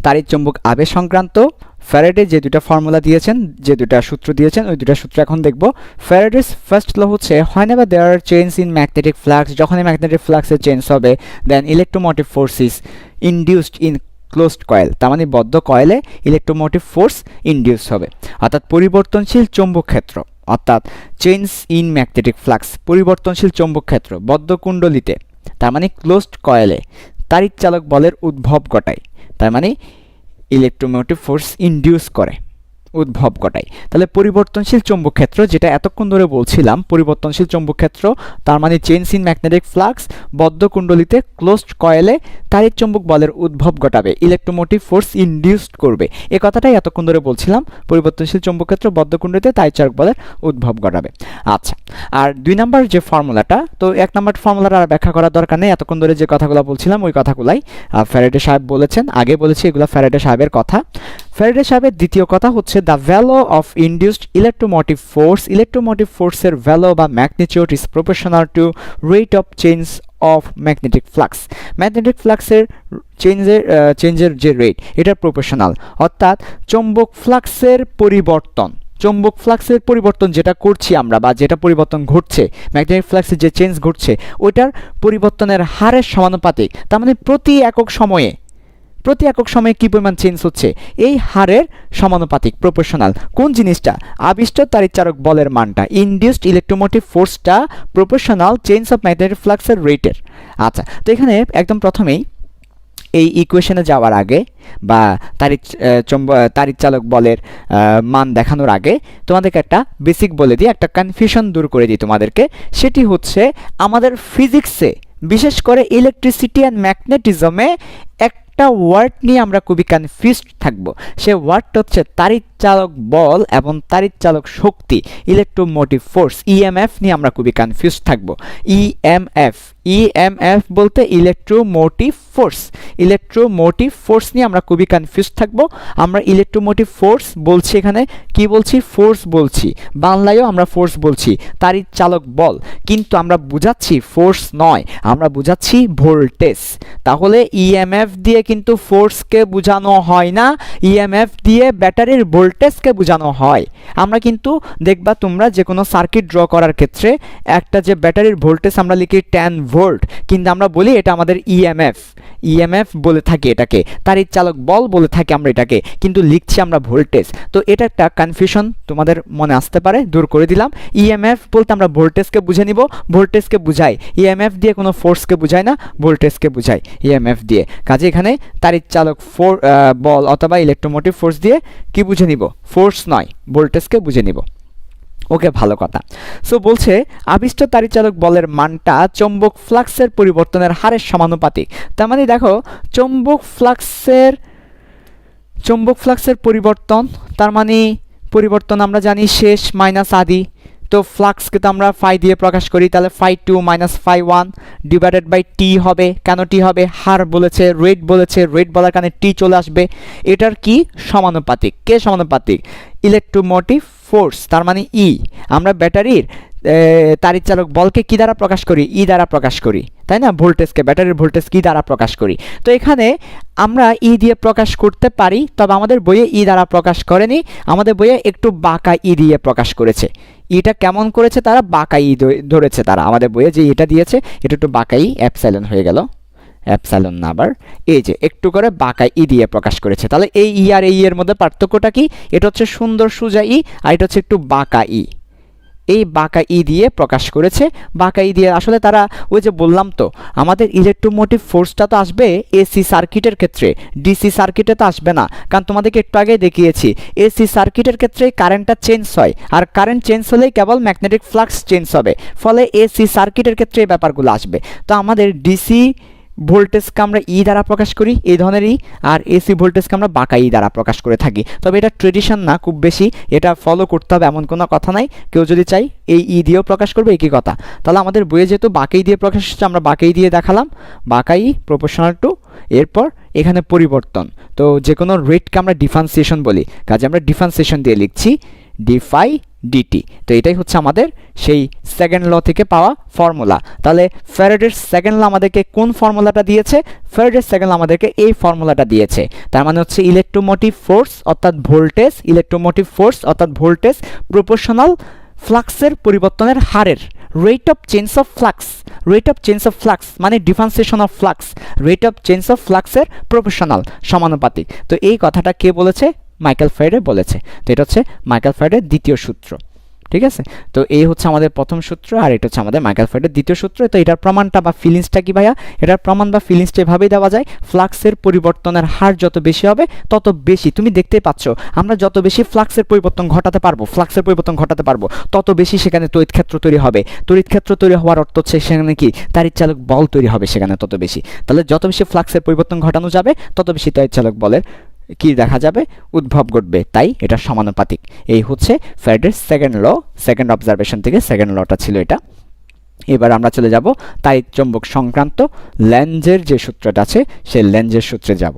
তাড়িৎ চৌম্বক আবেশ সংক্রান্ত ফ্যারাডে যে দুটো ফর্মুলা দিয়েছেন, যে দুটো সূত্র দিয়েছেন, ওই দুটো সূত্র এখন দেখব। ফ্যারাডেস ফার্স্ট ল হচ্ছে whenever there are change in magnetic flux, যখনই ম্যাগনেটিক ফ্লাক্সের চেঞ্জ হবে, then electromotive force is induced in closed coil, তার মানে বদ্ধ কয়েলে ইলেকট্রোমোটিভ ফোর্স ইনডিউস হবে। অর্থাৎ পরিবর্তনশীল চৌম্বক ক্ষেত্র, অর্থাৎ চেঞ্জ ইন ম্যাগনেটিক ফ্লাক্স, পরিবর্তনশীল চৌম্বক ক্ষেত্র বদ্ধ কুণ্ডলিতে, তার মানে ক্লোজড কয়েলে তাড়িৎ চালক বলের উদ্ভব ঘটায়, তার মানে ইলেকট্রোমোটিভ ফোর্স ইনডিউস করে, উদ্ভব ঘটায়। তাহলে পরিবর্তনশীল চৌম্বক ক্ষেত্র, যেটা এতক্ষণ ধরে বলছিলাম, পরিবর্তনশীল চৌম্বক ক্ষেত্র তার মানে চেঞ্জ ইন ম্যাগনেটিক ফ্লাক্স, বদ্ধ কুণ্ডলিতে ক্লোজড কয়েলে তাড়িৎ চৌম্বক বলের উদ্ভব ঘটাবে, ইলেকট্রোমোটিভ ফোর্স ইনডিউসড করবে। এই কথাটাই এতক্ষণ ধরে বলছিলাম, পরিবর্তনশীল চৌম্বক ক্ষেত্র বদ্ধ কুণ্ডলিতে তাড়িৎ চালক বলের উদ্ভব ঘটাবে। আচ্ছা, আর 2 নম্বর যে ফর্মুলাটা, তো 1 নম্বর ফর্মুলাটা আর ব্যাখ্যা করার দরকার নেই, এতক্ষণ ধরে যে কথাগুলো বলছিলাম ওই কথাগুলাই ফ্যারাডে সাহেব বলেছেন, আগে বলেছি এগুলো ফ্যারাডে সাহেবের কথা। ফ্যারাডে সাহেবের দ্বিতীয় কথা হচ্ছে the value of induced electromotive force, electromotive ফোর্সের ভ্যালু বা magnitude is proportional to rate of change of magnetic flux. Magnetic ফ্লাক্সের চেঞ্জের যে রেট, এটা প্রপোর্শনাল, অর্থাৎ চৌম্বক ফ্লাক্সের পরিবর্তন, চৌম্বক ফ্লাক্সের পরিবর্তন যেটা করছি আমরা, বা যেটা পরিবর্তন ঘটছে, ম্যাগনেটিক ফ্লাক্সের যে চেঞ্জ ঘটছে, ওইটার পরিবর্তনের হারের সমানুপাতিক, তার মানে প্রতি একক সময়ে কী পরিমাণ চেঞ্জ হচ্ছে, এই হারের সমানুপাতিক, প্রপোর্শনাল। কোন জিনিসটা? আবিষ্ট তাড়িৎচালক বলের মানটা, ইনডিউসড ইলেকট্রোমোটিভ ফোর্সটা প্রপোর্শনাল চেঞ্জ অফ ম্যাগনেটিক ফ্লাক্সের রেটের। আচ্ছা, তো এখানে একদম প্রথমেই এই ইকুয়েশনে যাওয়ার আগে বা তাড়িৎচালক বলের মান দেখানোর আগে তোমাদেরকে একটা বেসিক বলে দিই, একটা কনফিউশন দূর করে দিই তোমাদেরকে। সেটি হচ্ছে আমাদের ফিজিক্সে, বিশেষ করে ইলেকট্রিসিটি অ্যান্ড ম্যাগনেটিজমে একটা ওয়ার্ড নিয়ে আমরা খুবই কনফিউজড থাকব। সে ওয়ার্ডটা হচ্ছে তাড়িৎচালক বল এবং তাড়িৎচালক শক্তি, ইলেকট্রোমোটিভ ফোর্স, ইএমএফ নিয়ে আমরা খুবই কনফিউজড থাকব। ইএমএফ বলতে ইলেকট্রোমোটিভ ফোর্স নিয়ে আমরা খুবই কনফিউজড থাকব। আমরা ইলেকট্রোমোটিভ ফোর্স বলছি, এখানে কি বলছি? ফোর্স বলছি, বাংলায়ও আমরা ফোর্স বলছি, তাড়িৎচালক বল, কিন্তু আমরা বুঝাচ্ছি ফোর্স নয়, আমরা বুঝাচ্ছি ভোল্টেজ। তাহলে ইএমএফ দিয়ে কিন্তু ফোর্সকে বোঝানো হয় না, ইএমএফ দিয়ে ব্যাটারির ভোল্টেজকে বোঝানো হয়। আমরা কিন্তু দেখবা তোমরা যে কোনো সার্কিট ড্র করার ক্ষেত্রে একটা যে ব্যাটারির ভোল্টেজ আমরা লিখি 10 ভোল্ট, কিন্তু আমরা বলি এটা আমাদের ইএমএফ বলে থাকি, এটাকে তাড়িৎচালক বল বলে থাকি আমরা এটাকে, কিন্তু লিখছি আমরা ভোল্টেজ। তো এটা একটা কনফিউশন তোমাদের মনে আসতে পারে, দূর করে দিলাম। ইএমএফ বলতে আমরা ভোল্টেজকে বুঝে নিব, ভোল্টেজকে বুঝাই, ইএমএফ দিয়ে কোনো ফোর্সকে বুঝায় না, ভোল্টেজকে বুঝাই ইএমএফ দিয়ে। কাজে এখানে তাড়িৎচালক বল অথবা ইলেকট্রোমোটিভ ফোর্স দিয়ে কি বুঝে নিব? ফোর্স নয়, ভোল্টেজকে বুঝে নিব। ওকে, ভালো কথা। সো বলছে আবিষ্ট তাড়িৎচালক বলের মানটা চৌম্বক ফ্লাক্সের পরিবর্তনের হারের সমানুপাতিক। তার মানে দেখো, চৌম্বক ফ্লাক্সের পরিবর্তন, তার মানে পরিবর্তন আমরা জানি শেষ মাইনাস আদি, তো ফ্লাক্সকে তো আমরা ফাই দিয়ে প্রকাশ করি, তাহলে φ2 - φ1 ডিভাইডেড বাই টি হবে। কেন টি হবে? হার বলেছে, রেট বলেছে, রেট বলার কারণে টি চলে আসবে। এটার কি সমানুপাতিক? কে সমানুপাতিক? ইলেকট্রোমোটিভ ফোর্স, তার মানে ই। আমরা ব্যাটারির তাড়িৎচালক বলকে কি দ্বারা প্রকাশ করি? ই দ্বারা প্রকাশ করি, তাই না? ভোল্টেজকে, ব্যাটারির ভোল্টেজ কি দ্বারা প্রকাশ করি? তো এখানে আমরা ই দিয়ে প্রকাশ করতে পারি, তবে আমাদের বইয়ে ই দ্বারা প্রকাশ করেনি, আমাদের বইয়ে একটু বাঁকা ই দিয়ে প্রকাশ করেছে। ইটা কেমন করেছে তারা? বাঁকা ই ধরেছে তারা, আমাদের বইয়ে যে এটা দিয়েছে এটা একটু বাঁকা ই, অ্যাপসাইলন হয়ে গেল, অ্যাপসাইলন না, আবার এই যে একটু করে বাঁকা ই দিয়ে প্রকাশ করেছে। তাহলে এই ই আর এই এর মধ্যে পার্থক্যটা কি? এটা হচ্ছে সুন্দর সোজা ই, আর এটা হচ্ছে একটু বাঁকা ই। এই বাঁকা ই দিয়ে প্রকাশ করেছে, বাঁকা ই দিয়ে আসলে তারা, ওই যে বললাম তো, আমাদের ইলেকট্রোমোটিভ ফোর্সটা তো আসবে এসি সার্কিটের ক্ষেত্রে, ডিসি সার্কিটে তো আসবে না। কারণ তোমাদেরকে একটু আগেই দেখিয়েছি এসি সার্কিটের ক্ষেত্রে কারেন্টটা চেঞ্জ হয়, আর কারেন্ট চেঞ্জ হলেই কেবল ম্যাগনেটিক ফ্লাক্স চেঞ্জ হবে, ফলে এসি সার্কিটের ক্ষেত্রে এই ব্যাপারগুলো আসবে। তো আমাদের ডিসি ভোল্টেজকে আমরা ই দ্বারা প্রকাশ করি, এই ধরনের ই, আর এসি ভোল্টেজকে আমরা বাঁকা ই দ্বারা প্রকাশ করে থাকি। তবে এটা ট্রেডিশন না খুব বেশি, এটা ফলো করতে হবে এমন কোনো কথা নাই। কেউ যদি চাই এই ই দিয়েও প্রকাশ করবে, একই কথা। তাহলে আমাদের বইয়ে যেহেতু বাঁকা ই দিয়ে প্রকাশ হচ্ছে, আমরা বাঁকা ই দিয়ে দেখালাম, বাঁকা ই প্রপোর্শনাল টু, এরপর এখানে পরিবর্তন। তো যে কোনো রেটকে আমরা ডিফারেন্সিয়েশন বলি, কাজে আমরা ডিফারেন্সিয়েশন দিয়ে লিখছি, ডি ফাই ডিটি। তো এটাই হচ্ছে আমাদের সেই সেকেন্ড ল থেকে পাওয়া ফর্মুলা। তাহলে ফ্যারাডের সেকেন্ড ল আমাদেরকে কোন ফর্মুলাটা দিয়েছে? ফ্যারাডের সেকেন্ড ল আমাদেরকে এই ফর্মুলাটা দিয়েছে। তার মানে হচ্ছে ইলেকট্রোমোটিভ ফোর্স অর্থাৎ ভোল্টেজ, ইলেকট্রোমোটিভ ফোর্স অর্থাৎ ভোল্টেজ প্রপোর্শনাল ফ্লাক্সের পরিবর্তনের হারের, rate of change of flux, rate of change of flux মানে differentiation of flux, rate of change of ফ্লাক্সের প্রপোর্শনাল সমানুপাতিক। তো এই কথাটা কে বলেছে? মাইকেল ফ্যারাডে বলেছে। তো এটা হচ্ছে মাইকেল ফ্যারাডের দ্বিতীয় সূত্র। ঠিক আছে, তো এই হচ্ছে আমাদের প্রথম সূত্র, আর এটা হচ্ছে আমাদের মাইকেল ফ্যারাডের দ্বিতীয় সূত্র। তো এটার প্রমাণটা বা ফিলিংসটা কি ভাইয়া? এটার প্রমাণ বা ফিলিংসটা এভাবেই দেওয়া যায়, ফ্লাক্সের পরিবর্তনের হার যত বেশি হবে তত বেশি, তুমি দেখতেই পাচ্ছ আমরা যত বেশি ফ্লাক্সের পরিবর্তন ঘটাতে পারবো, ফ্লাক্সের পরিবর্তন ঘটাতে পারবো, তত বেশি সেখানে তড়িৎ ক্ষেত্র তৈরি হবে। তড়িৎ ক্ষেত্র তৈরি হওয়ার অর্থ হচ্ছে সেখানে কি তাড়িৎচালক বল তৈরি হবে সেখানে তত বেশি। তাহলে যত বেশি ফ্লাক্সের পরিবর্তন ঘটানো যাবে তত বেশি তাড়িৎচালক বলের কি দেখা যাবে? উদ্ভব ঘটবে। তাই এটা সমানুপাতিক। এই হচ্ছে ফ্যারাডের সেকেন্ড ল, সেকেন্ড অবজারভেশন থেকে সেকেন্ড লটা ছিল এটা। এবার আমরা চলে যাব তাড়িৎ চৌম্বক সংক্রান্ত লেন্জের যে সূত্রটা আছে সেই লেন্জের সূত্রে যাব।